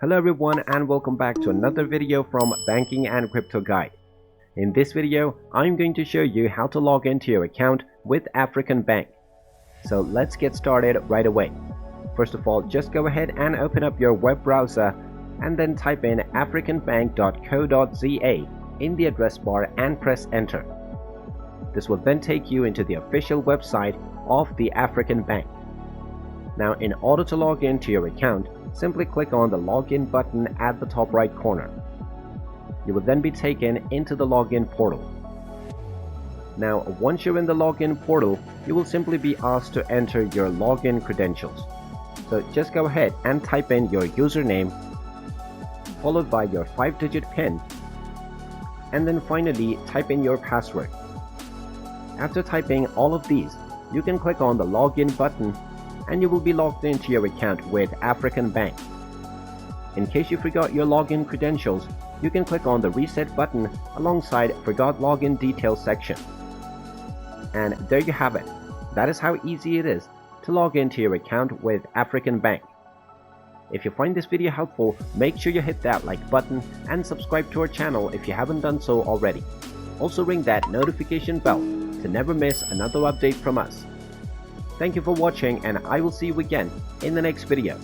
Hello everyone and welcome back to another video from Banking and Crypto Guide. In this video, I'm going to show you how to log into your account with African Bank. So let's get started right away. First of all, just go ahead and open up your web browser and then type in africanbank.co.za in the address bar and press enter. This will then take you into the official website of the African Bank. Now, in order to log into your account, simply click on the login button at the top right corner. You will then be taken into the login portal. Now, once you're in the login portal, you will simply be asked to enter your login credentials. So just go ahead and type in your username, followed by your 5-digit PIN, and then finally type in your password. After typing all of these, you can click on the login button and you will be logged into your account with African Bank. In case you forgot your login credentials, you can click on the reset button alongside forgot login details section. And there you have it. That is how easy it is to log into your account with African Bank. If you find this video helpful, make sure you hit that like button and subscribe to our channel if you haven't done so already. Also ring that notification bell to never miss another update from us. Thank you for watching and I will see you again in the next video.